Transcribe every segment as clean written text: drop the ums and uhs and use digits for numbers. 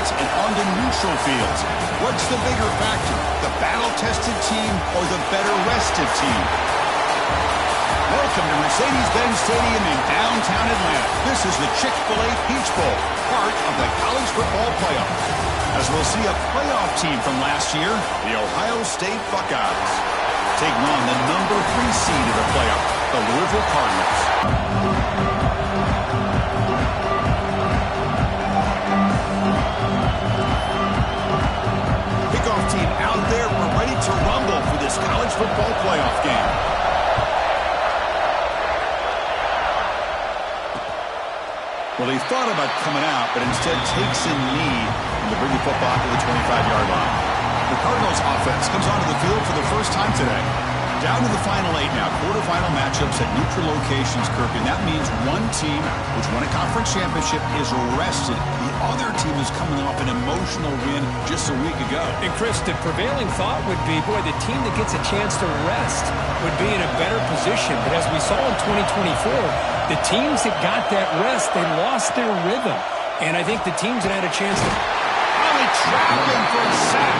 tailgates and onto neutral fields. What's the bigger factor, the battle-tested team or the better-rested team? Welcome to Mercedes-Benz Stadium in downtown Atlanta. This is the Chick-fil-A Peach Bowl, part of the college football playoff. As we'll see a playoff team from last year, the Ohio State Buckeyes, taking on the number 3 seed of the playoff, the Louisville Cardinals. Kickoff team out there, we're ready to rumble for this college football playoff game. Well, he thought about coming out, but instead takes in lead to bring the football to the 25-yard line. The Cardinals offense comes onto the field for the first time today. Down to the final 8 now. Quarterfinal matchups at neutral locations, Kirk, and that means one team which won a conference championship is rested. The other team is coming off an emotional win just a week ago. And, Chris, the prevailing thought would be, boy, the team that gets a chance to rest would be in a better position. But as we saw in 2024, the teams that got that rest, they lost their rhythm. And I think the teams that had a chance to... Probably trapped him for a sack.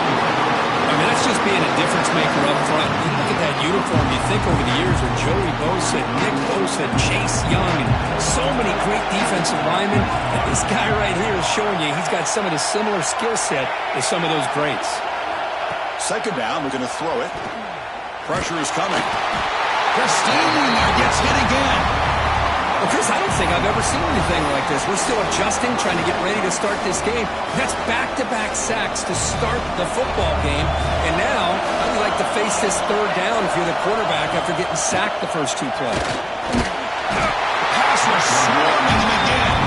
I mean, that's just being a difference maker up front. You look at that uniform, you think over the years with Joey Bosa, Nick Bosa, Chase Young, and so many great defensive linemen. And this guy right here is showing you he's got some of the similar skill set as some of those greats. Second down, we're going to throw it. Pressure is coming. Christine gets hit again. Well, Chris, I don't think I've ever seen anything like this. We're still adjusting, trying to get ready to start this game. That's back-to-back sacks to start the football game. And now, how do you like to face this third down if you're the quarterback after getting sacked the first 2 plays? Pass was swarming him again.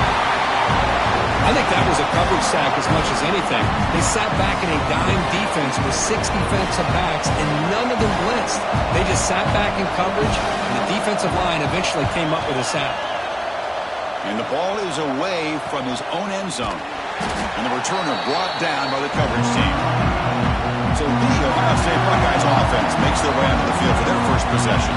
I think that was a coverage sack as much as anything. They sat back in a dime defense with 6 defensive backs, and none of them blitzed. They just sat back in coverage, and the defensive line eventually came up with a sack. And the ball is away from his own end zone. And the returner brought down by the coverage team. So the Ohio State Buckeyes offense makes their way onto the field for their first possession.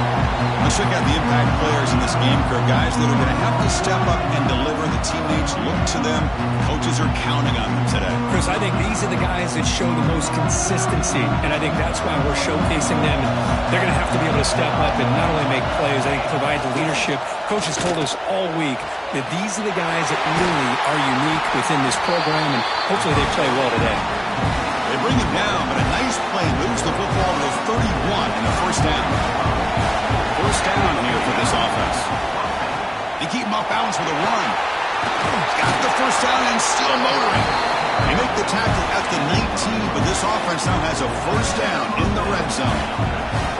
Let's check out the impact players in this game, Kirk. Guys that are going to have to step up and deliver. The teammates look to them. Coaches are counting on them today. Chris, I think these are the guys that show the most consistency, and I think that's why we're showcasing them. And they're going to have to be able to step up and not only make plays, I think provide the leadership. Coaches told us all week that these are the guys that really are unique within this program, and hopefully they play well today. They bring him down, but a nice play moves the football to the 31 in the first down. First down here for this offense. They keep him off balance with a run. Got the first down and still motoring. They make the tackle at the 19, but this offense now has a first down in the red zone.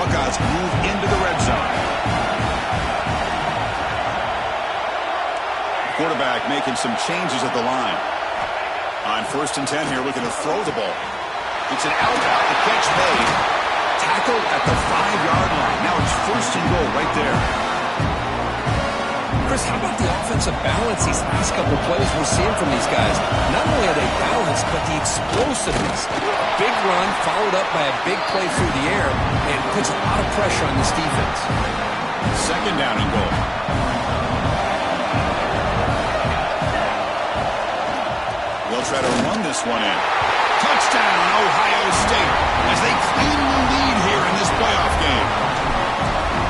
Buckeyes move into the red zone. Quarterback making some changes at the line. On 1st and 10 here, looking to throw the ball. It's an out, the catch made. Tackled at the 5-yard line. Now it's 1st and goal right there. Chris, how about the offensive balance these last couple of plays we're seeing from these guys? Not only are they balanced, but the explosiveness. A big run followed up by a big play through the air, and puts a lot of pressure on this defense. 2nd down and goal. They'll try to run this one in. Touchdown, Ohio State, as they claim the lead here in this playoff game.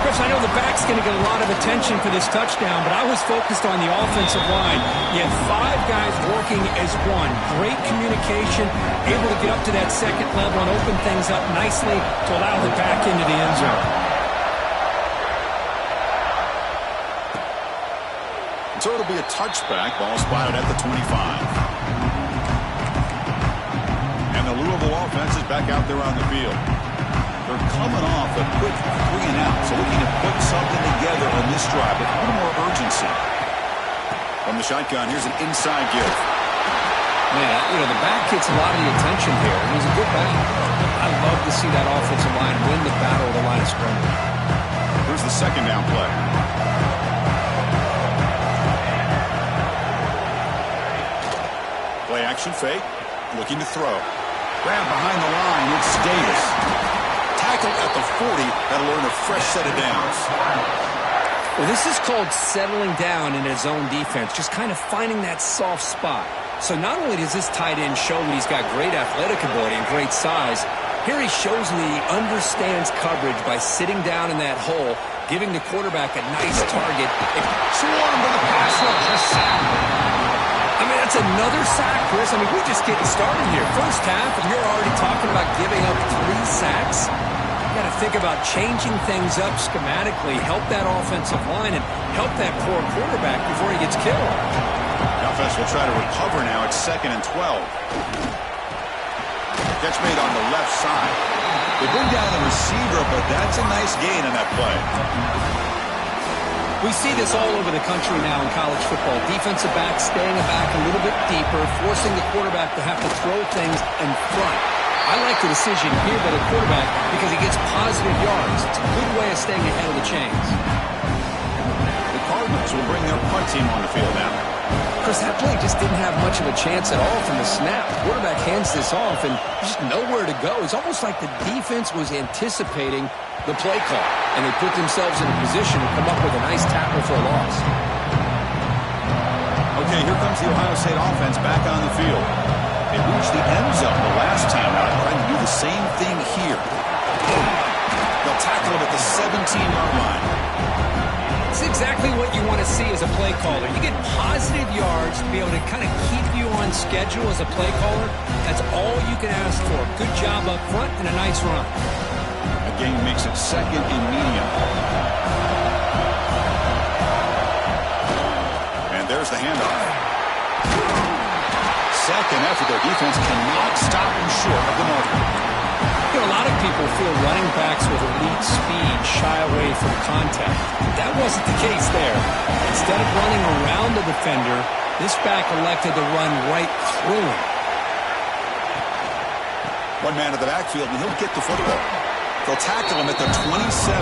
Chris, I know the back's going to get a lot of attention for this touchdown, but I was focused on the offensive line. You had 5 guys working as one. Great communication, able to get up to that 2nd level and open things up nicely to allow the back into the end zone. So it'll be a touchback. Ball spotted at the 25. The Louisville offense is back out there on the field. They're coming off a quick 3 and out, so looking to put something together on this drive with a little more urgency. From the shotgun, here's an inside give. Man, you know, the back gets a lot of the attention here, and he's a good back. I love to see that offensive line win the battle of the line of scrimmage. Here's the 2nd down play. Play action fake, looking to throw. Grab behind the line, it's Davis. Tackled at the 40, that'll earn a fresh set of downs. Well, this is called settling down in his own defense, just kind of finding that soft spot. So not only does this tight end show that he's got great athletic ability and great size, here he shows me he understands coverage by sitting down in that hole, giving the quarterback a nice target. Swarm to the pass rush. A sack. I mean, that's another sack, Chris. I mean, we're just getting started here. First half, and you're already talking about giving up 3 sacks. You got to think about changing things up schematically, help that offensive line, and help that poor quarterback before he gets killed. The offense will try to recover now. It's 2nd and 12. Catch made on the left side. They bring down the receiver, but that's a nice gain on that play. We see this all over the country now in college football. Defensive backs staying back a little bit deeper, forcing the quarterback to have to throw things in front. I like the decision here by the quarterback because he gets positive yards. It's a good way of staying ahead of the chains. The Cardinals will bring their punt team on the field now. Chris, that play just didn't have much of a chance at all from the snap. The quarterback hands this off, and there's just nowhere to go. It's almost like the defense was anticipating the play call, and they put themselves in a position to come up with a nice tackle for a loss. Okay, here comes the Ohio State offense back on the field. They reached the end zone the last time out, trying to do the same thing here. They'll tackle him at the 17-yard line. It's exactly what you want to see as a play caller. You get positive yards to be able to kind of keep you on schedule as a play caller. That's all you can ask for. Good job up front and a nice run. A gain makes it 2nd and medium. And there's the handoff. Second effort, their defense cannot stop them short of the marker. You know, a lot of people feel running backs with elite speed shy away from contact. That wasn't the case there. Instead of running around the defender, this back elected to run right through him. One man in the backfield, and he'll get the football. They'll tackle him at the 27.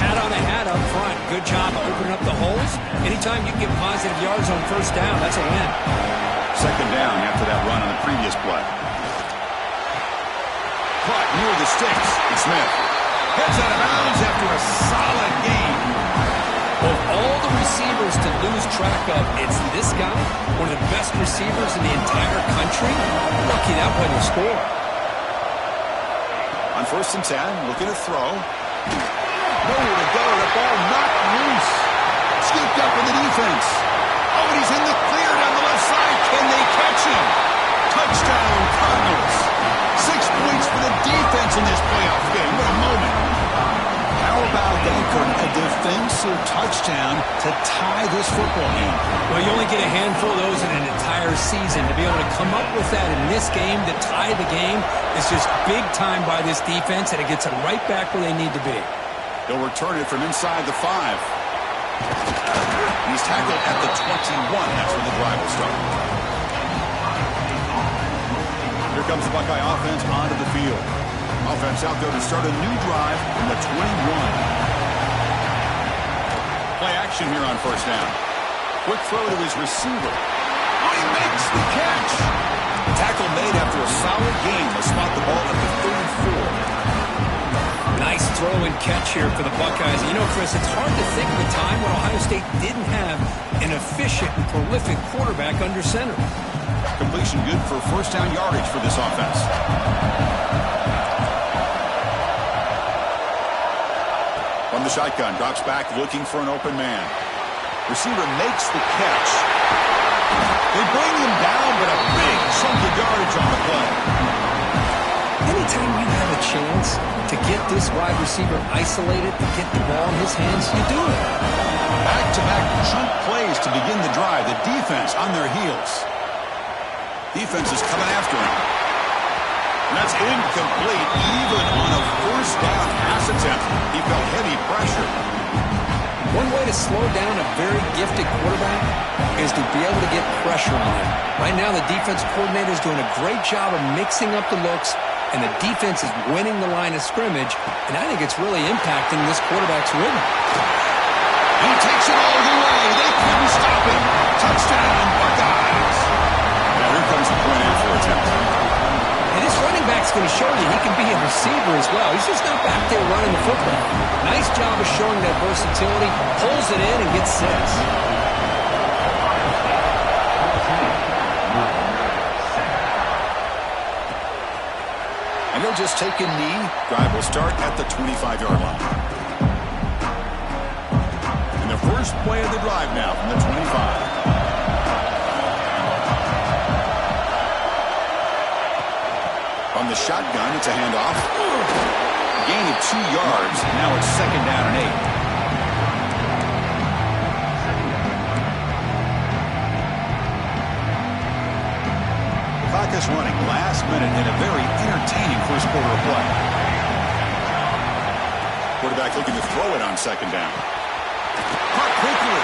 Hat on a hat up front. Good job of opening up the holes. Anytime you can get positive yards on first down, that's a win. 2nd down after that run on the previous play. Caught near the sticks. And Smith heads out of bounds after a solid game. Of all the receivers to lose track of, it's this guy, one of the best receivers in the entire country. Lucky that wasn't a score. On 1st and 10, looking to throw. Nowhere to go. The ball knocked loose. Scooped up in the defense. Oh, and he's in the clear down the left side. Can they catch him? Touchdown, Cardinals. 6 points for the defense in this playoff game. What a moment. How about that, Kurt? A defensive touchdown to tie this football game. Well, you only get a handful of those in an entire season. To be able to come up with that in this game, to tie the game, is just big time by this defense, and it gets them right back where they need to be. They'll return it from inside the 5. He's tackled at the 21. That's when the drive will start. Here comes the Buckeye offense onto the field. Offense out there to start a new drive from the 21. Play action here on 1st down. Quick throw to his receiver. Oh, he makes the catch. Tackle made after a solid game. They'll spot the ball at the 34. Nice throw and catch here for the Buckeyes. You know, Chris, it's hard to think of a time when Ohio State didn't have an efficient and prolific quarterback under center. Completion good for 1st down yardage for this offense. From the shotgun, drops back looking for an open man. Receiver makes the catch. They bring him down, but a big chunk of yardage on the play. Anytime you have a chance to get this wide receiver isolated, to get the ball in his hands, you do it. Back-to-back chunk plays to begin the drive. The defense on their heels. Defense is coming after him. And that's incomplete, even on a 1st down pass attempt. He felt heavy pressure. One way to slow down a very gifted quarterback is to be able to get pressure on him. Right now, the defense coordinator is doing a great job of mixing up the looks, and the defense is winning the line of scrimmage, and I think it's really impacting this quarterback's rhythm. He takes it all the way. They couldn't stop him. Touchdown, Buckeyes. Now here comes the point after attempt. And this running back's going to show you he can be a receiver as well. He's just not back there running the football. Nice job of showing that versatility. Pulls it in and gets 6. he'll just take a knee. Drive will start at the 25-yard line. And the first play of the drive now from the 25. On the shotgun, it's a handoff. Gain of 2 yards. Now it's 2nd down and 8. The clock is running. Last minute in a very entertaining first quarter of play. Quarterback looking to throw it on 2nd down. Caught quickly.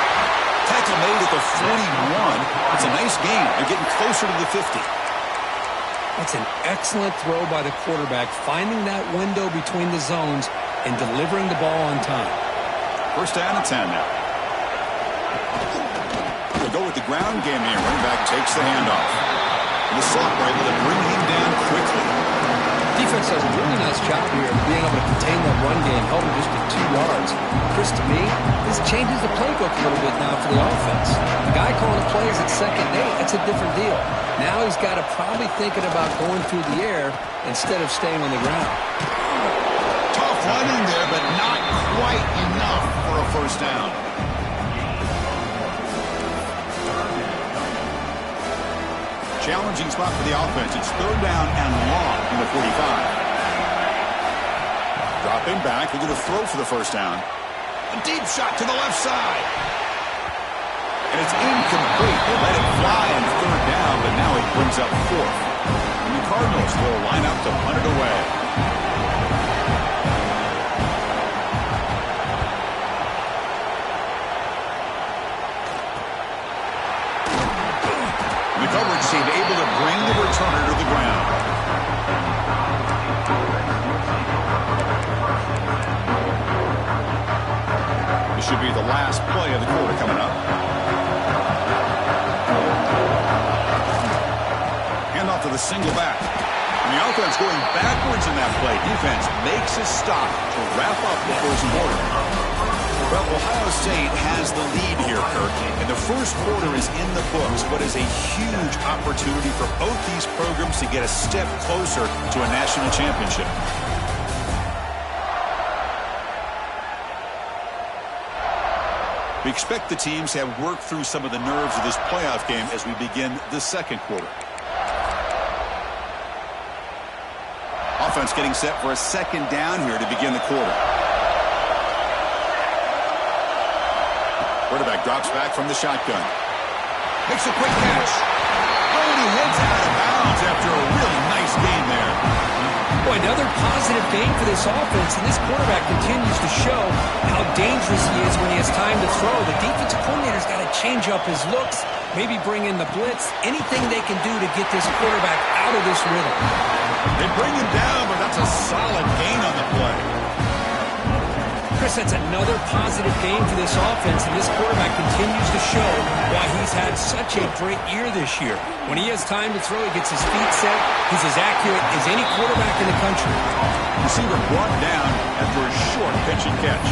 Tackle made at the 41. It's a nice gain. They're getting closer to the 50. That's an excellent throw by the quarterback, finding that window between the zones and delivering the ball on time. First down and 10 now. We'll go with the ground game here. Running back takes the handoff. And the slot right able to bring him down quickly. Defense does a really nice job here of being able to contain that run game, held him just to 2 yards. Chris, to me, this changes the playbook a little bit now for the offense. The guy calling plays at 2nd and 8, that's a different deal. Now he's got to probably thinking about going through the air instead of staying on the ground. Tough running there, but not quite enough for a first down. Challenging spot for the offense. It's 3rd down and long from the 45. Dropping back. They're going to throw for the first down. A deep shot to the left side. And it's incomplete. They let it fly on 3rd down, but now it brings up 4th. And the Cardinals will line up to punt it away. The coverage seemed able to bring the returner to the ground. This should be the last play of the quarter coming up. Handoff to the single back. And the offense going backwards in that play. Defense makes a stop to wrap up the first quarter. Well, Ohio State has the lead here, Kirk, and the first quarter is in the books, but is a huge opportunity for both these programs to get a step closer to a national championship. We expect the teams to have worked through some of the nerves of this playoff game as we begin the second quarter. Offense getting set for a 2nd down here to begin the quarter. Quarterback drops back from the shotgun. Makes a quick catch. Oh, and he heads out of bounds after a really nice gain there. Boy, another positive game for this offense, and this quarterback continues to show how dangerous he is when he has time to throw. The defensive coordinator's got to change up his looks, maybe bring in the blitz, anything they can do to get this quarterback out of this rhythm. They bring him down, but that's a solid gain on the play. Chris, that's another positive game for this offense, and this quarterback continues to show why he's had such a great year this year. When he has time to throw, he gets his feet set. He's as accurate as any quarterback in the country. Receiver brought down after a short pitch and catch.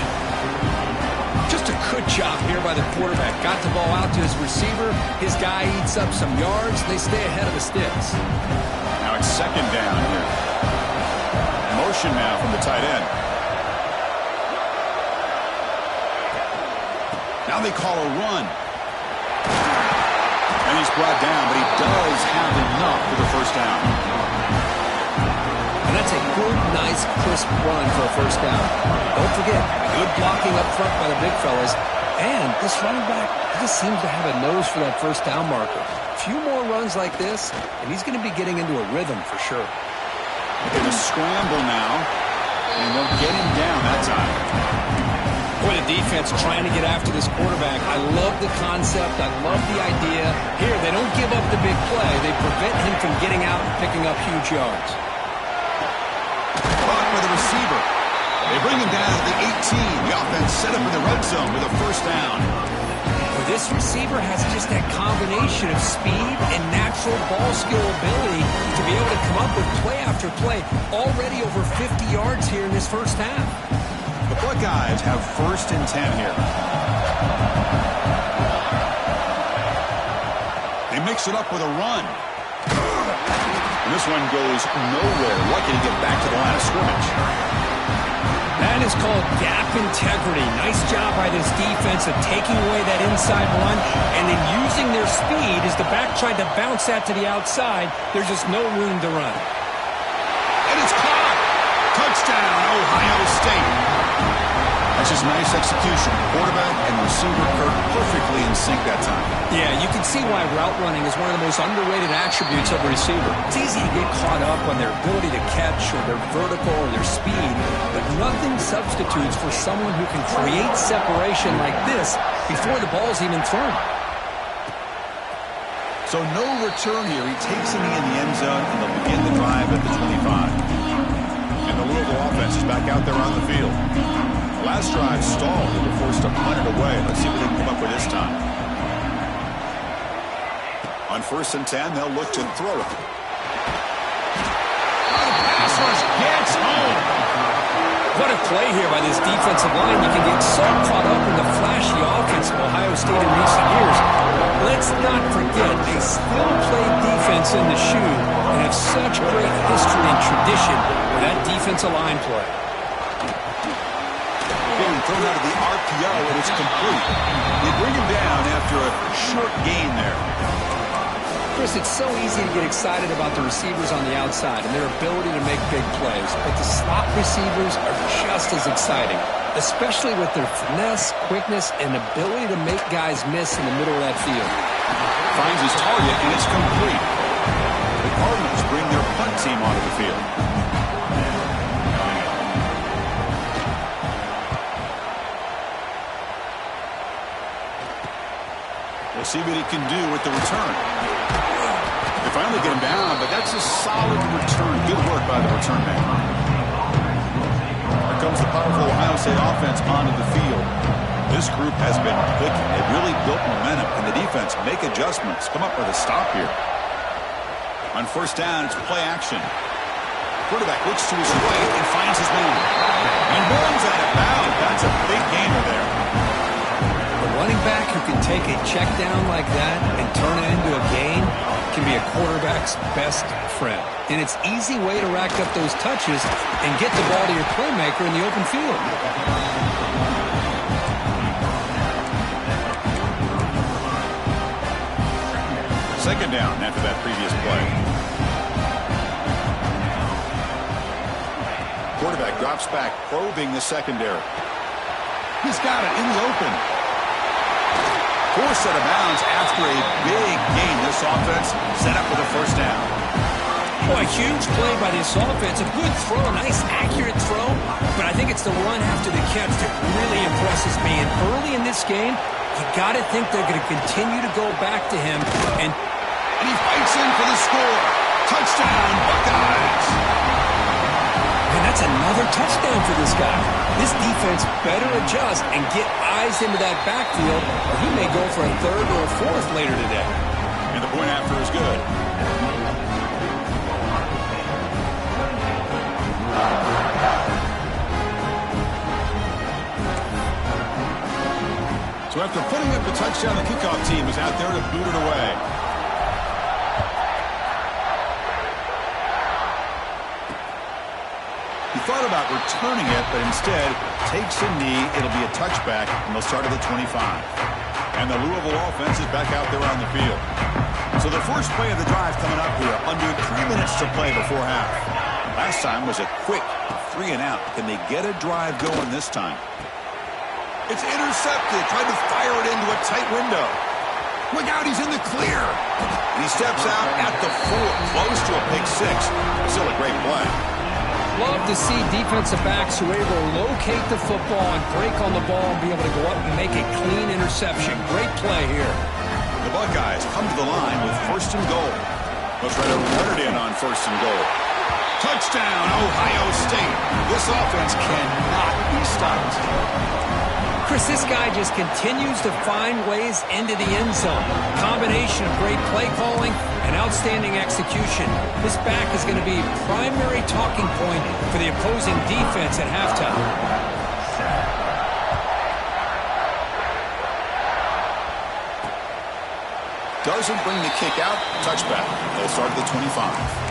Just a good job here by the quarterback. Got the ball out to his receiver. His guy eats up some yards. They stay ahead of the sticks. Now it's 2nd down here. Motion now from the tight end. Now they call a run. And he's brought down, but he does have enough for the first down. And that's a good, nice, crisp run for a first down. Don't forget, good blocking up front by the big fellas. And this running back just seems to have a nose for that first down marker. A few more runs like this, and he's going to be getting into a rhythm for sure. They're going to scramble now, and they'll get him down that time. Boy, the defense trying to get after this quarterback. I love the concept. I love the idea. Here, they don't give up the big play. They prevent him from getting out and picking up huge yards. Caught with the receiver. They bring him down to the 18. The offense set up in the red zone with a first down. Well, this receiver has just that combination of speed and natural ball skill ability to be able to come up with play after play. Already over 50 yards here in this first half. The Buckeyes have 1st and 10 here. They mix it up with a run. And This one goes nowhere. Lucky to get back to the line of scrimmage. That is called gap integrity. Nice job by this defense of taking away that inside run and then using their speed as the back tried to bounce that to the outside. There's just no room to run. And it's caught. Touchdown, Ohio State. That's just nice execution. Quarterback and receiver Kirk perfectly in sync that time. Yeah, you can see why route running is one of the most underrated attributes of a receiver. It's easy to get caught up on their ability to catch or their vertical or their speed, but nothing substitutes for someone who can create separation like this before the ball's even thrown. So no return here. He takes it in the end zone, and they'll begin the drive at the 25. And the Louisville offense is back out there on the field. The last drive stalled. They were forced to punt it away. Let's see what they can come up with this time. On 1st and 10, they'll look to throw it. The pass rush gets home. What a play here by this defensive line. You can get so caught up in the flashy offense of Ohio State in recent years. Let's not forget, they still play defense in the shoe and have such great history and tradition with that defensive line play. Getting thrown out of the RPO, and it's complete. They bring him down after a short gain there. Chris, it's so easy to get excited about the receivers on the outside and their ability to make big plays, but the slot receivers are just as exciting, especially with their finesse, quickness, and ability to make guys miss in the middle of that field. Finds his target, and it's complete. The Cardinals bring their punt team onto the field. We'll see what he can do with the return. They finally get him down, but that's a solid return. Good work by the return man. Here comes the powerful Ohio State offense onto the field. This group has been clicking. They've really built momentum, and the defense make adjustments. Come up with a stop here. On 1st down, it's play action. Quarterback looks to his right and finds his man. And runs out of bounds. That's a big gainer there. A running back who can take a check down like that and turn it into a gain can be a quarterback's best friend. And it's an easy way to rack up those touches and get the ball to your playmaker in the open field. Second down after that previous play. Quarterback drops back, probing the secondary. He's got it in the open. Forced out of bounds after a big gain. This offense set up with a 1st down. Boy, huge play by this offense. A good throw, a nice accurate throw. But I think it's the run after the catch that really impresses me. And early in this game, you got to think they're going to continue to go back to him. And he fights in for the score. Touchdown, Buckeyes. And that's another touchdown for this guy. This defense better adjust and get eyes into that backfield, or he may go for a 3rd or a 4th later today. And the point after is good. So after putting up the touchdown, the kickoff team is out there to boot it away. He thought about returning it, but instead takes a knee. It'll be a touchback, and they'll start at the 25. And the Louisville offense is back out there on the field. So the first play of the drive coming up here, under 3 minutes to play before half. Last time was a quick 3 and out. Can they get a drive going this time? It's intercepted. Tried to fire it into a tight window. Look out, he's in the clear. And he steps out at the 4, close to a pick 6. Still a great play. Love to see defensive backs who are able to locate the football and break on the ball and be able to go up and make a clean interception. Great play here. The Buckeyes come to the line with 1st and goal. They'll try to run it in on 1st and goal. Touchdown, Ohio State. This offense cannot be stopped. Chris, this guy just continues to find ways into the end zone. Combination of great play calling and outstanding execution. This back is going to be primary talking point for the opposing defense at halftime. Doesn't bring the kick out. Touchback. They'll start at the 25.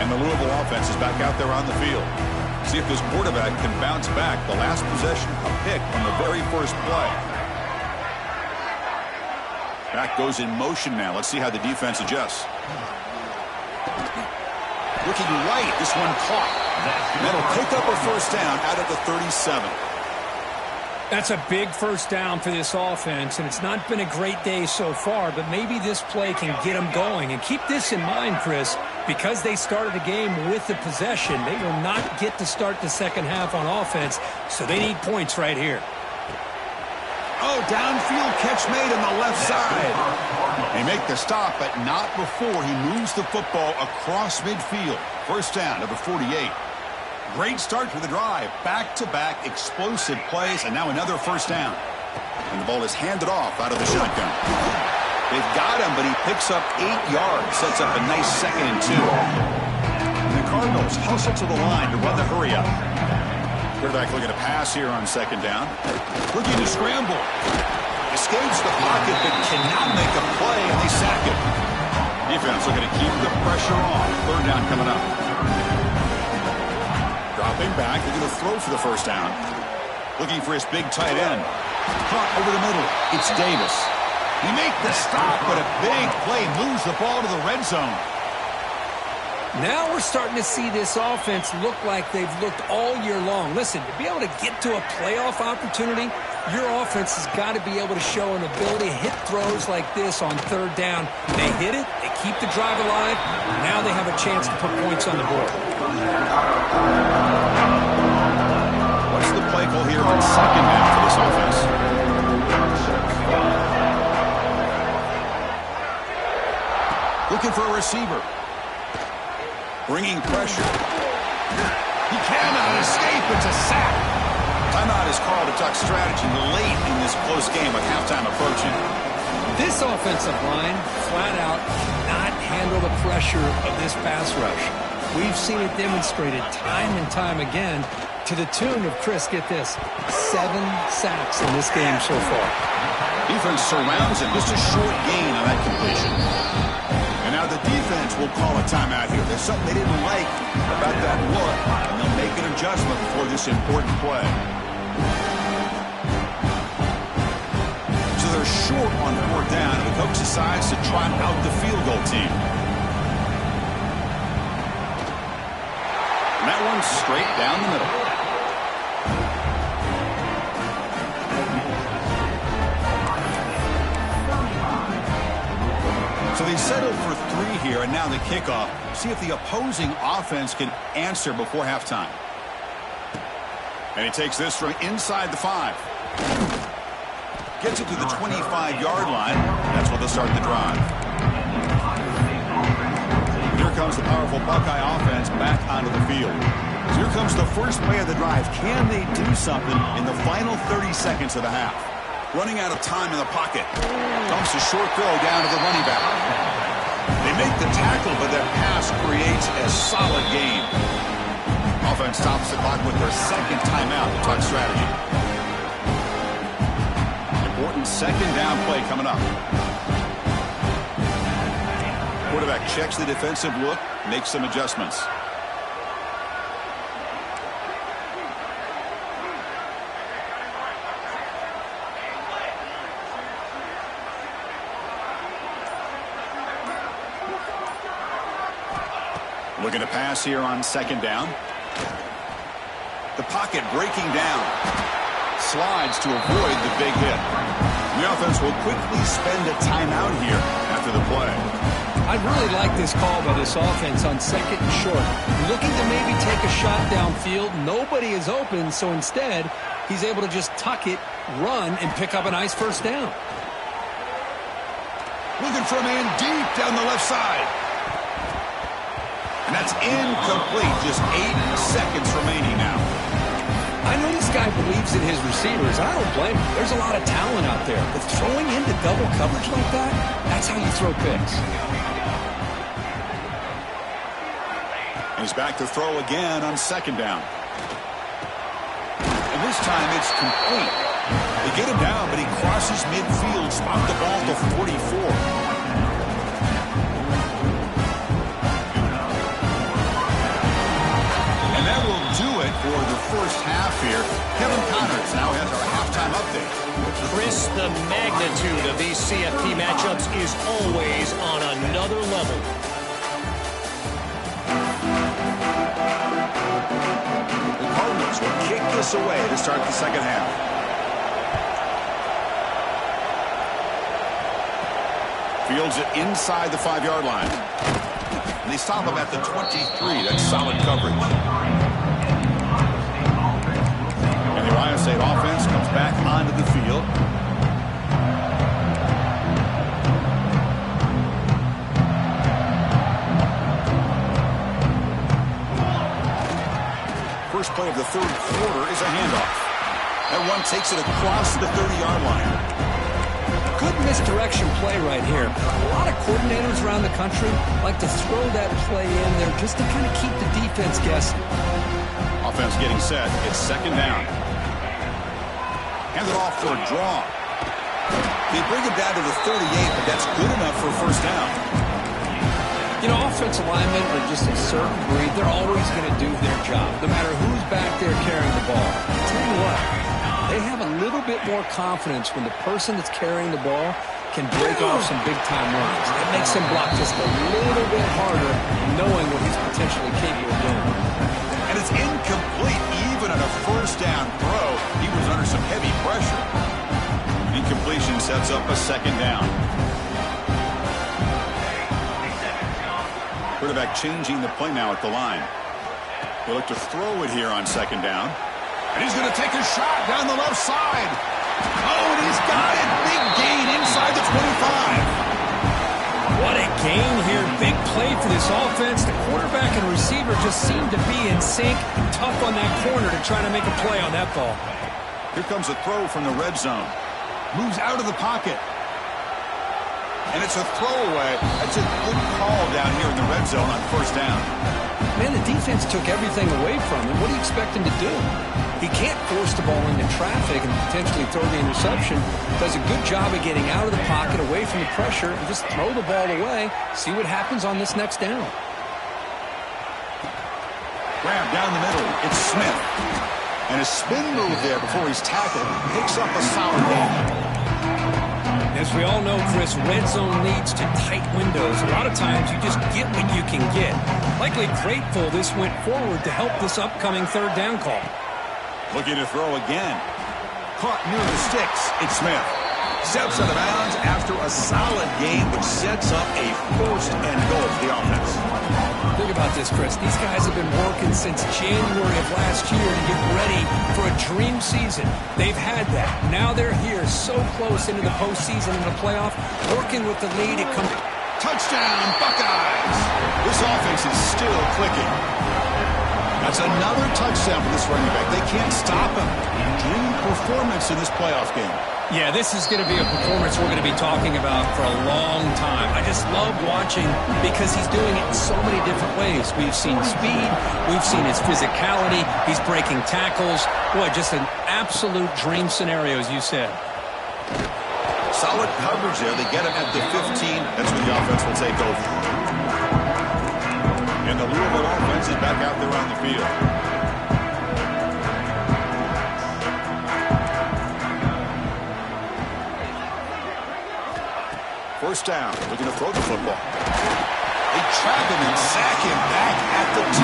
And the Louisville offense is back out there on the field. See if this quarterback can bounce back. The last possession, a pick on the very first play. Back goes in motion now. Let's see how the defense adjusts. Looking right. This one caught. That'll pick up a first down out of the 37. That's a big first down for this offense, and it's not been a great day so far, but maybe this play can get them going. And keep this in mind, Chris, because they started the game with the possession, they will not get to start the second half on offense, so they need points right here. Oh, downfield catch made on the left side. They make the stop, but not before he moves the football across midfield. First down to the 48. Great start to the drive. Back-to-back explosive plays, and now another first down. And the ball is handed off out of the shotgun. They've got him, but he picks up 8 yards. Sets up a nice 2nd and 2. And the Cardinals hustle to the line to run the hurry up. Quarterback looking to pass here on 2nd down. Looking to scramble. Escapes the pocket, but cannot make a play, and they sack him. Defense looking to keep the pressure on. 3rd down coming up. Dropping back, they're going to throw for the first down. Looking for his big tight end. Caught over the middle. It's Davis. He makes the stop, but a big play moves the ball to the red zone. Now we're starting to see this offense look like they've looked all year long. Listen, to be able to get to a playoff opportunity, your offense has got to be able to show an ability to hit throws like this on 3rd down. They hit it, they keep the drive alive, now they have a chance to put points on the board. What's the play call here on 2nd down for this offense? Looking for a receiver. Bringing pressure. He cannot escape. It's a sack. Timeout is called to talk strategy late in this close game with halftime approaching. This offensive line, flat out, cannot handle the pressure of this pass rush. We've seen it demonstrated time and time again to the tune of, Chris, get this, 7 sacks in this game so far. Defense surrounds him. Just a short gain on that completion. And now the defense will call a timeout here. There's something they didn't like about that look, and they'll make an adjustment for this important play. So they're short on 4th down, and the coach decides to trot out the field goal team. And that one's straight down the middle. So they settled for 3 here, and now the kickoff. See if the opposing offense can answer before halftime. And he takes this from inside the 5. Gets it to the 25-yard line. That's where they'll start the drive. Here comes the powerful Buckeye offense back onto the field. So here comes the first play of the drive. Can they do something in the final 30 seconds of the half? Running out of time in the pocket. Dumps a short throw down to the running back. They make the tackle, but that pass creates a solid gain. Offense stops the clock with their 2nd timeout to talk strategy. Important 2nd down play coming up. Quarterback checks the defensive look, makes some adjustments. Looking to pass here on 2nd down. The pocket breaking down. Slides to avoid the big hit. The offense will quickly spend a timeout here after the play. I really like this call by this offense on 2nd and short. Looking to maybe take a shot downfield. Nobody is open, so instead, he's able to just tuck it, run, and pick up a nice first down. Looking for a man deep down the left side. And that's incomplete. Just 8 seconds remaining now. I know this guy believes in his receivers. I don't blame him. There's a lot of talent out there. But throwing into double coverage like that, that's how you throw picks. And he's back to throw again on 2nd down. And this time it's complete. They get him down, but he crosses midfield, spot the ball to 44. CFP matchups is always on another level. The Cardinals will kick this away to start the second half. Fields it inside the 5-yard line. And they stop him at the 23. That's solid coverage. And the Ohio State offense comes back onto the field. First play of the third quarter is a handoff. That one takes it across the 30-yard line. Good misdirection play right here. A lot of coordinators around the country like to throw that play in there just to kind of keep the defense guessing. Offense getting set. It's second down. Hand it off for a draw. They bring it down to the 38, but that's good enough for a first down. You know, offensive linemen are just a certain breed. They're always going to do their job, no matter who's back there carrying the ball. I'll tell you what, they have a little bit more confidence when the person that's carrying the ball can break off some big-time runs. It makes him block just a little bit harder, knowing what he's potentially capable of doing. And it's incomplete even on a first down throw. He was under some heavy pressure. Incompletion sets up a second down. Quarterback changing the play now at the line. He'll look to throw it here on second down. And he's going to take a shot down the left side. Oh, and he's got it. Big gain inside the 25. What a gain here. Big play for this offense. The quarterback and receiver just seem to be in sync. Tough on that corner to try to make a play on that ball. Here comes a throw from the red zone. Moves out of the pocket. And it's a throwaway. That's a good call down here in the red zone on first down. Man, the defense took everything away from him. What do you expect him to do? He can't force the ball into traffic and potentially throw the interception. Does a good job of getting out of the pocket, away from the pressure, and just throw the ball away. See what happens on this next down. Grab down the middle. It's Smith. And a spin move there before he's tackled. Picks up a solid gain. As we all know, Chris, red zone leads to tight windows. A lot of times you just get what you can get. Likely grateful this went forward to help this upcoming third down call. Looking to throw again. Caught near the sticks. It's Smith. Steps out of bounds after a solid game, which sets up a first and goal for the offense. Think about this, Chris. These guys have been working since January of last year to get ready for a dream season. They've had that. Now they're here so close into the postseason and the playoff, working with the lead. It comes. Touchdown, Buckeyes! This offense is still clicking. That's another touchdown for this running back. They can't stop him. Dream performance in this playoff game. Yeah, this is going to be a performance we're going to be talking about for a long time. I just love watching because he's doing it in so many different ways. We've seen speed. We've seen his physicality. He's breaking tackles. Boy, just an absolute dream scenario, as you said. Solid coverage there. They get him at the 15. That's when the offense will take over. And the Louisville offense is back out there on the field. First down, looking to throw the football. They trap him and sack him back at the 10.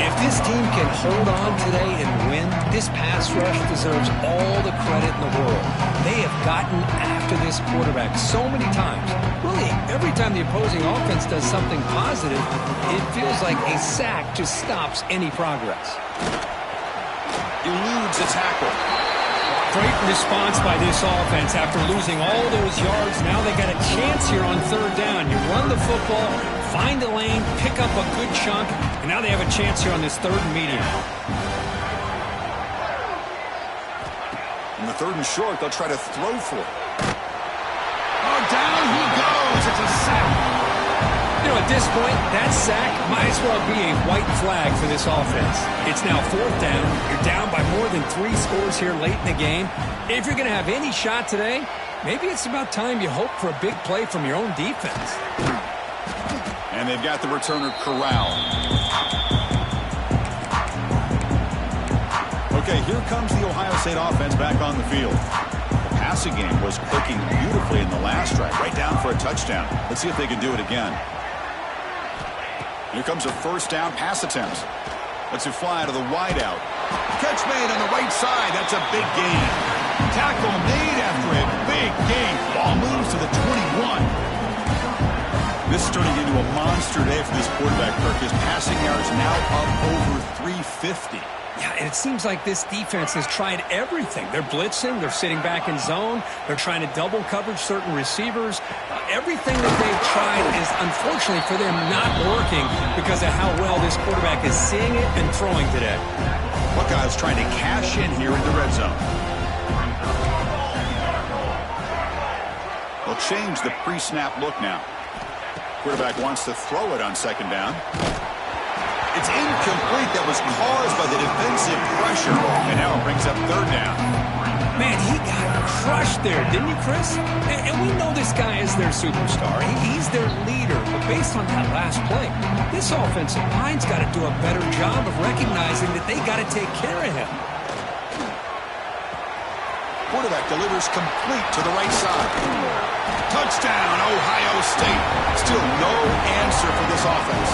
If this team can hold on today and win, this pass rush deserves all the credit in the world. They have gotten after this quarterback so many times. Really, every time the opposing offense does something positive, it feels like a sack just stops any progress. Eludes a tackle. Great response by this offense after losing all those yards. Now they got a chance here on third down. You run the football, find a lane, pick up a good chunk, and now they have a chance here on this third and medium. In the third and short, they'll try to throw for it. Oh, down he goes. It's a sack. You know, at this point, that sack might as well be a white flag for this offense. It's now fourth down. You're down by more than 3 scores here late in the game. If you're going to have any shot today, maybe it's about time you hope for a big play from your own defense. And they've got the returner corralled. Okay, here comes the Ohio State offense back on the field. passing game was clicking beautifully in the last drive, right down for a touchdown. Let's see if they can do it again. Here comes a first down pass attempt. Lets it fly to the wideout. Catch made on the right side. That's a big gain. Tackle made after a big gain. Ball moves to the 21. This is turning into a monster day for this quarterback, Kirk. His passing yards now up over 350. Yeah, and it seems like this defense has tried everything. They're blitzing. They're sitting back in zone. They're trying to double coverage certain receivers. Everything that they've tried is, unfortunately for them, not working because of how well this quarterback is seeing it and throwing today. Buckeyes trying to cash in here in the red zone. They'll change the pre-snap look now. Quarterback wants to throw it on second down. It's incomplete. That was caused by the defensive pressure. And now it brings up third down. Man, he got crushed there, didn't he, Chris? And we know this guy is their superstar. He's their leader. But based on that last play, this offensive line's got to do a better job of recognizing that they got to take care of him. Quarterback delivers complete to the right side. Touchdown, Ohio State. Still no answer for this offense.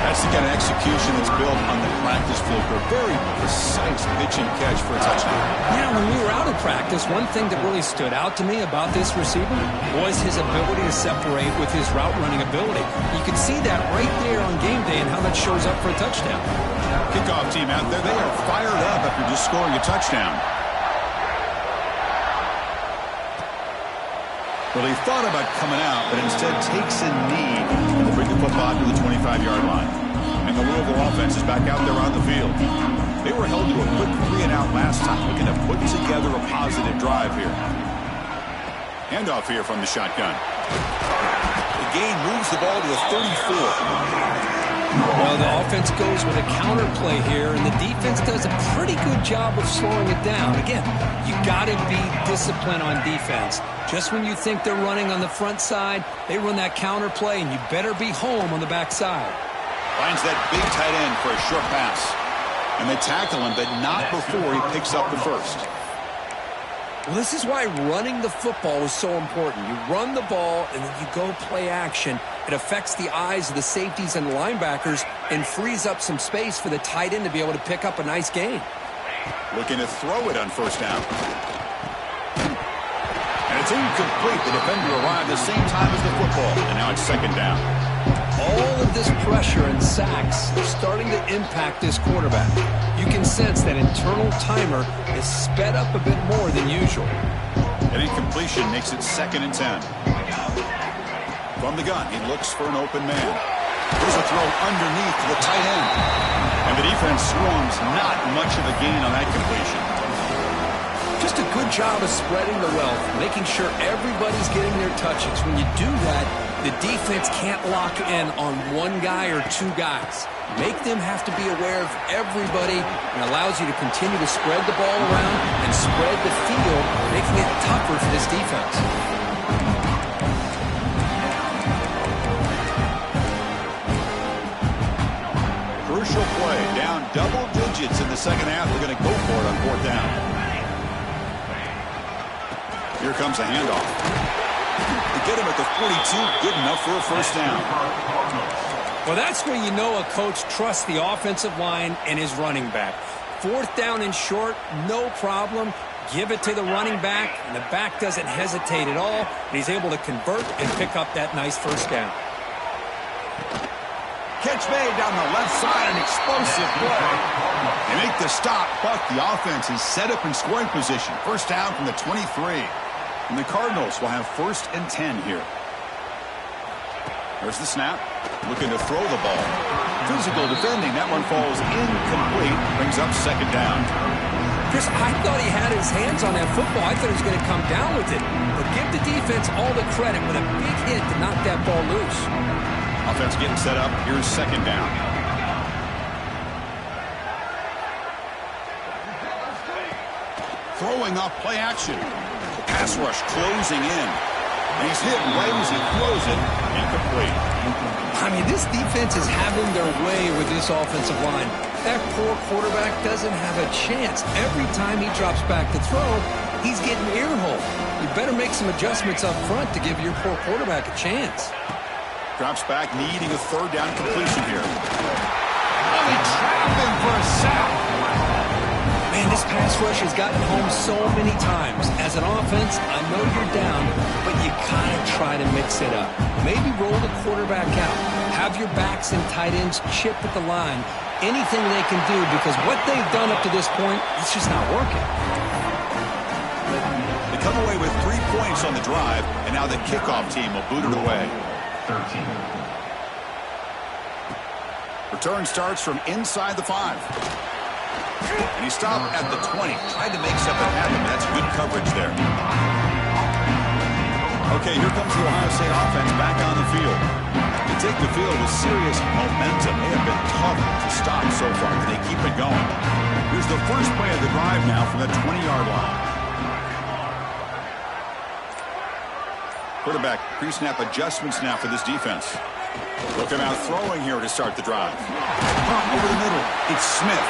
That's the kind of execution that's built on the practice field for a very precise pitch and catch for a touchdown. Yeah, when we were out of practice, one thing that really stood out to me about this receiver was his ability to separate with his route running ability. You can see that right there on game day and how that shows up for a touchdown. Kickoff team out there, they are fired up after just scoring a touchdown. Well, he thought about coming out, but instead takes a knee and will bring the football to the 25-yard line. And the Louisville offense is back out there on the field. They were held to a quick 3-and-out last time, looking to put together a positive drive here. Handoff here from the shotgun. The gain moves the ball to the 34. Well, the offense goes with a counter play here, and the defense does a pretty good job of slowing it down. Again, you got to be disciplined on defense. Just when you think they're running on the front side, they run that counter play, and you better be home on the back side. Finds that big tight end for a short pass. And they tackle him, but not before he picks up the first. Well, this is why running the football is so important. You run the ball, and then you go play action. It affects the eyes of the safeties and the linebackers and frees up some space for the tight end to be able to pick up a nice gain. Looking to throw it on first down. And it's incomplete. The defender arrived the same time as the football, and now it's second down. All of this pressure and sacks are starting to impact this quarterback. You can sense that internal timer is sped up a bit more than usual. An incompletion makes it 2nd and 10. From the gun, he looks for an open man. There's a throw underneath to the tight end. And the defense swarms, not much of a gain on that completion. Just a good job of spreading the wealth, making sure everybody's getting their touches. When you do that, the defense can't lock in on one guy or two guys. Make them have to be aware of everybody, and allows you to continue to spread the ball around and spread the field, making it tougher for this defense. Crucial play, down double digits in the second half. They're going to go for it on fourth down. Here comes a handoff. To get him at the 42, good enough for a first down. Well, that's where you know a coach trusts the offensive line and his running back. Fourth down and short, no problem. Give it to the running back, and the back doesn't hesitate at all. And he's able to convert and pick up that nice first down. Catch made down the left side, an explosive play. They make the stop, but the offense is set up in scoring position. First down from the 23. And the Cardinals will have 1st and 10 here. There's the snap. Looking to throw the ball. Physical defending. That one falls incomplete. Brings up second down. Chris, I thought he had his hands on that football. I thought he was going to come down with it. But give the defense all the credit with a big hit to knock that ball loose. Offense getting set up. Here's second down. Throwing off play action. Pass rush closing in. And he's hit right as he throws it. Incomplete. I mean, this defense is having their way with this offensive line. That poor quarterback doesn't have a chance. Every time he drops back to throw, he's getting ear-hole. You better make some adjustments up front to give your poor quarterback a chance. Drops back, needing a third down completion here. Oh, they trap him for a sack. Man, this pass rush has gotten home so many times. As an offense, I know you're down, but you gotta try to mix it up. Maybe roll the quarterback out. Have your backs and tight ends chip at the line. Anything they can do, because what they've done up to this point, it's just not working. They come away with 3 points on the drive, and now the kickoff team will boot it away. 13. Return starts from inside the 5. And he stopped at the 20. Tried to make something happen. That's good coverage there. Okay, here comes the Ohio State offense back on the field. They take the field with serious momentum. They have been tough to stop so far, but they keep it going. Here's the first play of the drive now from the 20-yard line. Quarterback pre-snap adjustments now for this defense. Looking out throwing here to start the drive. Over the middle, it's Smith.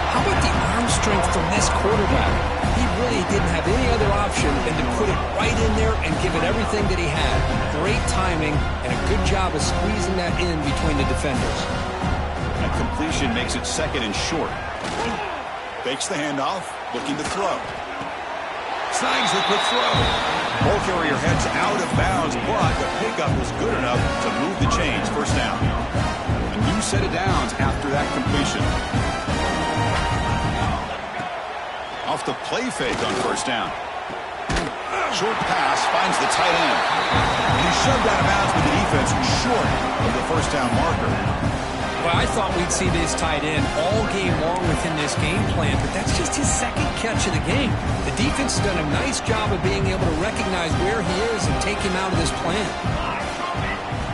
How about the arm strength from this quarterback? He really didn't have any other option than to put it right in there and give it everything that he had. Great timing and a good job of squeezing that in between the defenders. That completion makes it second and short. Fakes the handoff, looking to throw. Snags the quick throw. Ball carrier heads out of bounds, but the pickup was good enough to move the chains. First down. A new set of downs after that completion. Off the play fake on first down. Short pass finds the tight end. And he's shoved out of bounds with the defense short of the first down marker. Well, I thought we'd see this tight end all game long within this game plan, but that's just his second catch of the game. The defense has done a nice job of being able to recognize where he is and take him out of this plan.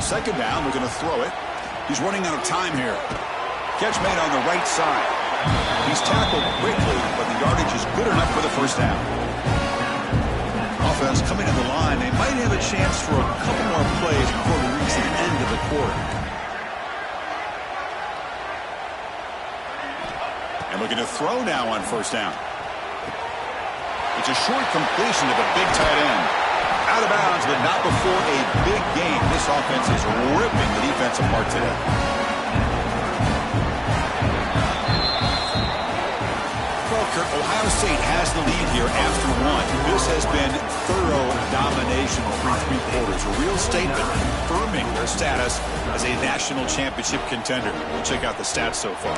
Second down, we're going to throw it. He's running out of time here. Catch made on the right side. He's tackled quickly, but the yardage is good enough for the first down. Offense coming to the line. They might have a chance for a couple more plays before we reach the end of the quarter. And looking to throw now on first down. It's a short completion to the big tight end. Out of bounds, but not before a big game. This offense is ripping the defense apart today. Ohio State has the lead here after one. This has been thorough domination through 3 quarters. A real statement confirming their status as a national championship contender. We'll check out the stats so far.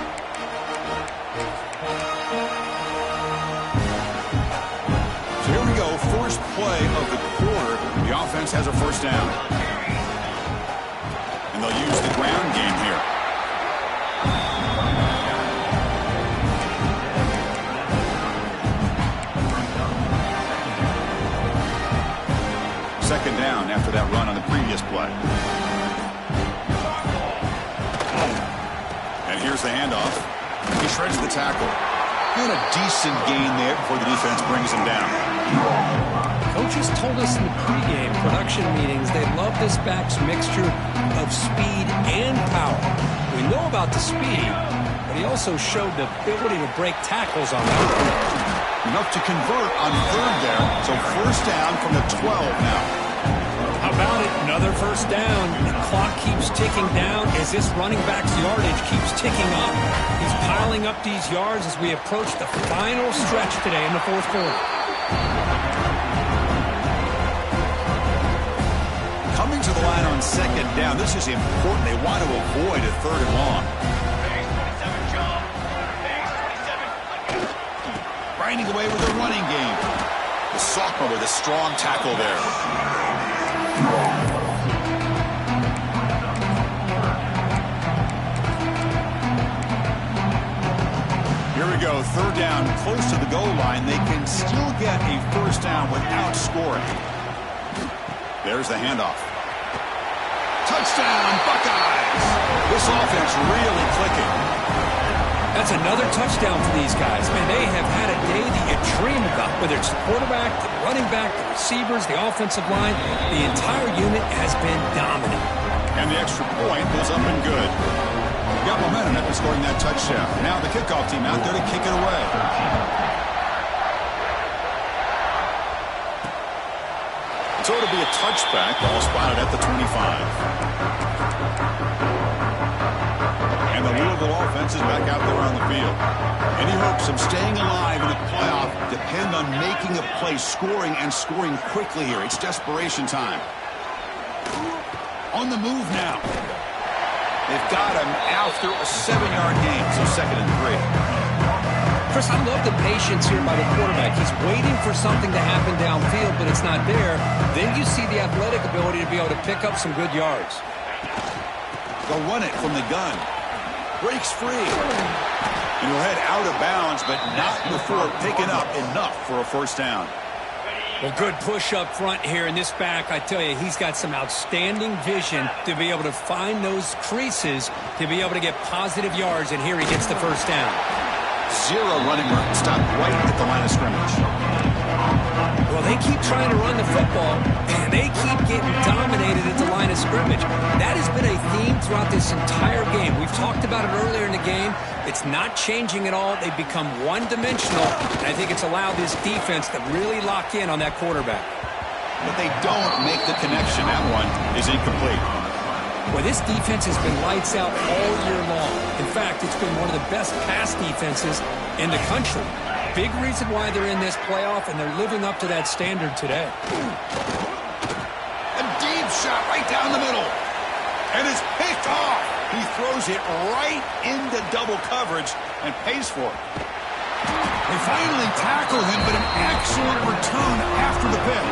So here we go. First play of the quarter. The offense has a first down. And they'll use the ground game here. Second down after that run on the previous play. And here's the handoff. He shreds the tackle. And a decent gain there before the defense brings him down. Coaches told us in the pregame production meetings they love this back's mixture of speed and power. We know about the speed, but he also showed the ability to break tackles on that. Enough to convert on third there. So first down from the 12 now. How about it? Another first down. The clock keeps ticking down as this running back's yardage keeps ticking up. He's piling up these yards as we approach the final stretch today in the fourth quarter. Coming to the line on second down. This is important. They want to avoid a third and long. Grinding away with a running game. The sophomore with a strong tackle there. Here we go. Third down, close to the goal line. They can still get a first down without scoring. There's the handoff. Touchdown, Buckeyes! This offense really clicking. That's another touchdown for these guys. Man, they have had a day that you dream about, whether it's the quarterback, the running back, the receivers, the offensive line. The entire unit has been dominant. And the extra point was up and good. Got momentum after scoring that touchdown. Now the kickoff team out there to kick it away. So it'll be a touchback, ball spotted at the 25. And the Louisville offense is back out there on the field. Any hopes of staying alive in the playoff depend on making a play, scoring, and scoring quickly here. It's desperation time. On the move now. They've got him after a 7-yard gain, so 2nd and 3. Chris, I love the patience here by the quarterback. He's waiting for something to happen downfield, but it's not there. Then you see the athletic ability to be able to pick up some good yards. They'll run it from the gun. Breaks free. And he'll head out of bounds, but not before picking up enough for a first down. Well, good push up front here, and this back, I tell you, he's got some outstanding vision to be able to find those creases, to be able to get positive yards, and here he gets the first down. 0 running room. Stopped right at the line of scrimmage. Well, they keep trying to run the football, and they keep getting dominated at the line of scrimmage. That has been a theme throughout this entire game. We've talked about it earlier in the game. It's not changing at all. They've become one-dimensional, and I think it's allowed this defense to really lock in on that quarterback. But they don't make the connection. That one is incomplete. Well, this defense has been lights out all year long. In fact, it's been one of the best pass defenses in the country. Big reason why they're in this playoff, and they're living up to that standard today. A deep shot right down the middle. And it's picked off. He throws it right into double coverage and pays for it. They finally tackle him, but an excellent return after the pick.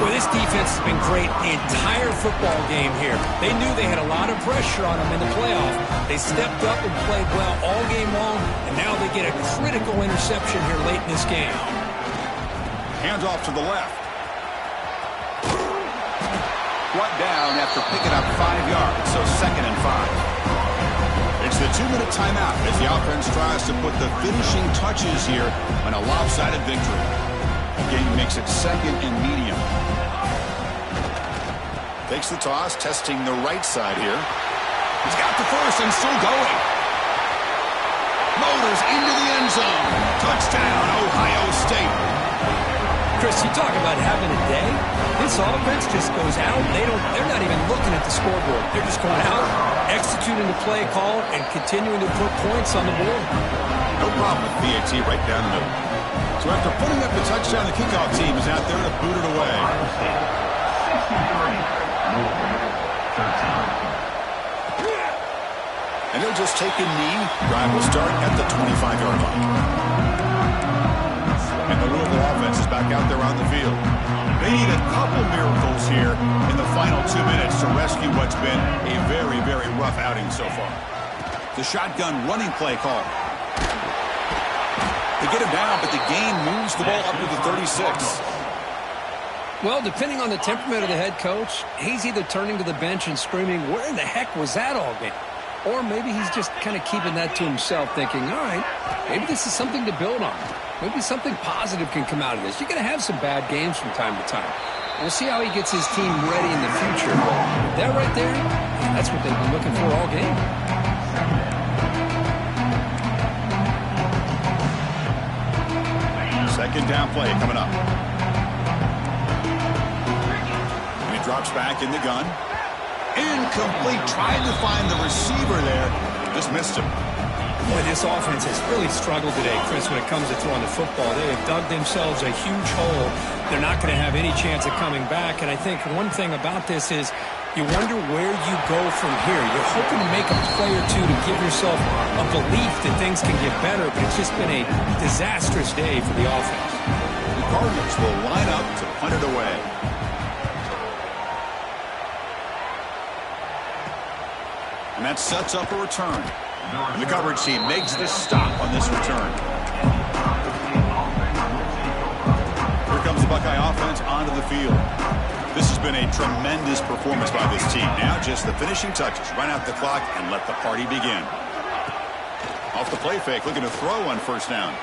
Well, this defense has been great the entire football game here. They knew they had a lot of pressure on them in the playoff. They stepped up and played well all game long, and now they get a critical interception here late in this game. Hands off to the left. Brought down after picking up 5 yards, so 2nd and 5. It's the 2-minute timeout as the offense tries to put the finishing touches here on a lopsided victory. Again, makes it 2nd and medium. Takes the toss, testing the right side here. He's got the first and still going. Motors into the end zone. Touchdown, Ohio State. Chris, you talk about having a day. This offense just goes out. They're not even looking at the scoreboard. They're just going out, executing the play call, and continuing to put points on the board. No problem with BAT right down the middle. So after putting up the touchdown, the kickoff team is out there to boot it away. And they'll just take a knee. Drive will start at the 25-yard line. And the Louisville offense is back out there on the field. They need a couple miracles here in the final 2 minutes to rescue what's been a very, very rough outing so far. The shotgun running play call. They get him down, but the gain moves the ball up to the 36. Well, depending on the temperament of the head coach, he's either turning to the bench and screaming, where in the heck was that all game? Or maybe he's just kind of keeping that to himself, thinking, all right, maybe this is something to build on. Maybe something positive can come out of this. You're going to have some bad games from time to time. We'll see how he gets his team ready in the future. But that right there, that's what they've been looking for all game. Second down play coming up. And he drops back in the gun. Incomplete. Tried to find the receiver there. Just missed him. Boy, this offense has really struggled today, Chris, when it comes to throwing the football. They have dug themselves a huge hole. They're not going to have any chance of coming back. And I think one thing about this is you wonder where you go from here. You're hoping to make a play or two to give yourself a belief that things can get better, but it's just been a disastrous day for the offense. The Cardinals will line up to punt it away. And that sets up a return. And the coverage team makes this stop on this return. Here comes the Buckeye offense onto the field. This has been a tremendous performance by this team. Now just the finishing touches. Run out the clock and let the party begin. Off the play fake, looking to throw on first down.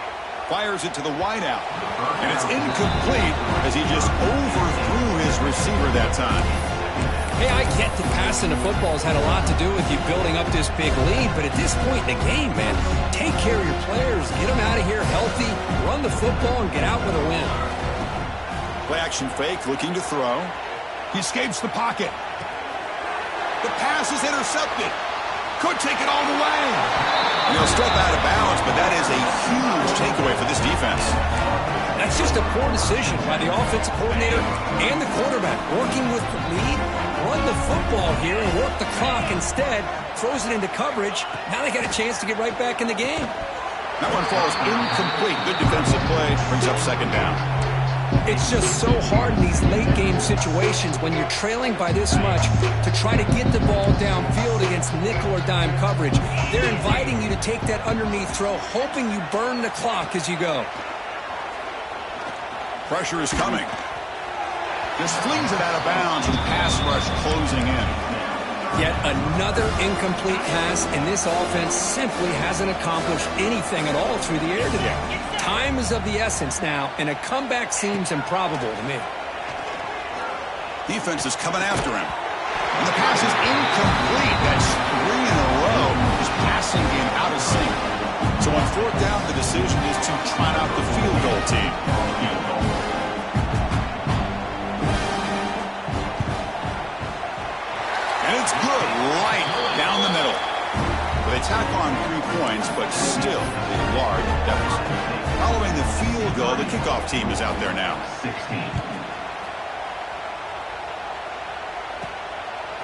Fires it to the wideout. And it's incomplete as he just overthrew his receiver that time. Hey, I get that passing the football has had a lot to do with you building up this big lead, but at this point in the game, man, take care of your players, get them out of here healthy, run the football, and get out with a win. Play action fake, looking to throw. He escapes the pocket. The pass is intercepted. Could take it all the way. And he'll step out of bounds, but that is a huge takeaway for this defense. That's just a poor decision by the offensive coordinator and the quarterback. Working with the lead, run the football here and work the clock instead. Throws it into coverage. Now they got a chance to get right back in the game. That one falls incomplete. Good defensive play. Brings up second down. It's just so hard in these late-game situations when you're trailing by this much to try to get the ball downfield against nickel or dime coverage. They're inviting you to take that underneath throw, hoping you burn the clock as you go. Pressure is coming. Just flings it out of bounds and pass rush closing in. Yet another incomplete pass, and this offense simply hasn't accomplished anything at all through the air today. Time is of the essence now, and a comeback seems improbable to me. Defense is coming after him. And the pass is incomplete. That's 3 in a row. His passing game out of sync. So on fourth down, the decision is to trot out the field goal team. And it's good, right down the middle. They tack on 3 points, but still a large deficit. Following the field goal, the kickoff team is out there now.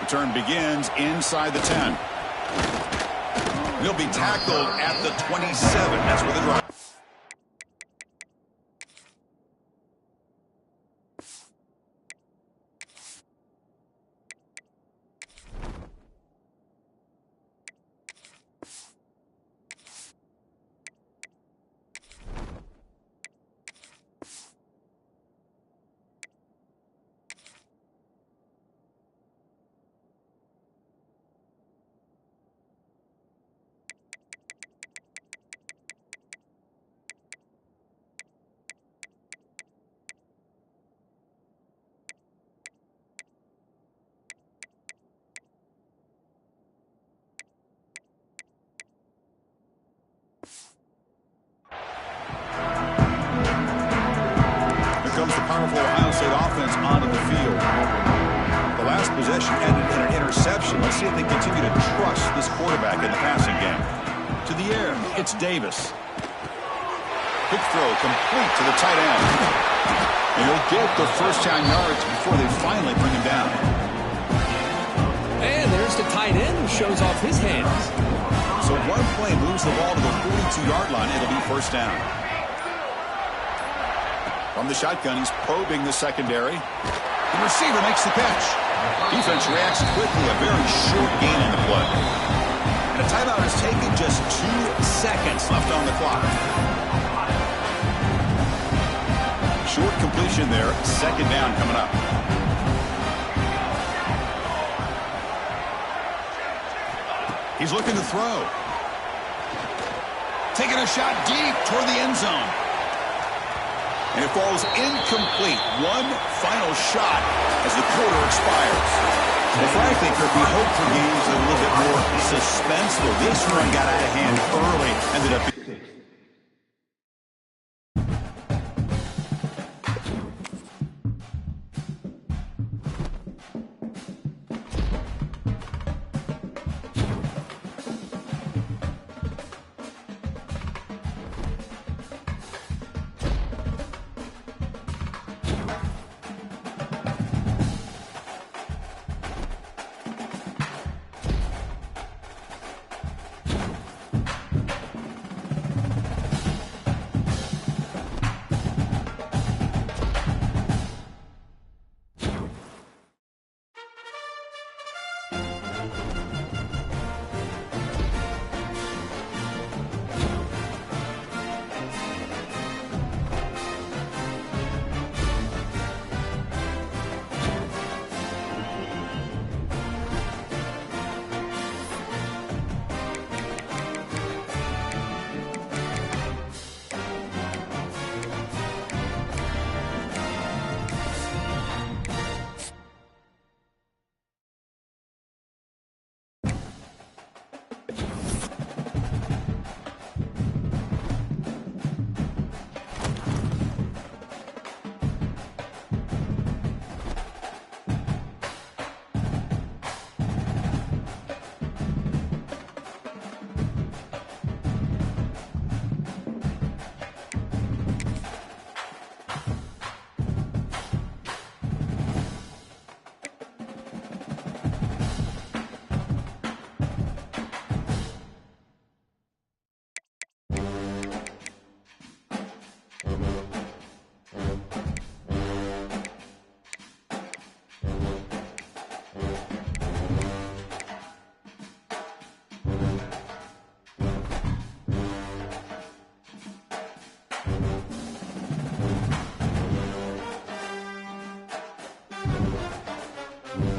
Return begins inside the 10. He'll be tackled at the 27. That's where the drive. Comes the powerful Ohio State offense onto the field. The last possession ended in an interception. Let's see if they continue to trust this quarterback in the passing game. To the air, it's Davis. Quick throw, complete to the tight end. And he'll get the first down yards before they finally bring him down. And there's the tight end who shows off his hands. So one play moves the ball to the 42-yard line. It'll be first down. From the shotgun, he's probing the secondary. The receiver makes the catch. Defense reacts quickly. A very short gain on the play. And a timeout is taken. Just 2 seconds left on the clock. Short completion there. Second down coming up. He's looking to throw. Taking a shot deep toward the end zone. And it falls incomplete. One final shot as the quarter expires. Well, frankly, Kirk, we hope for games with a little bit more suspense. Though this one got out of hand early. Ended up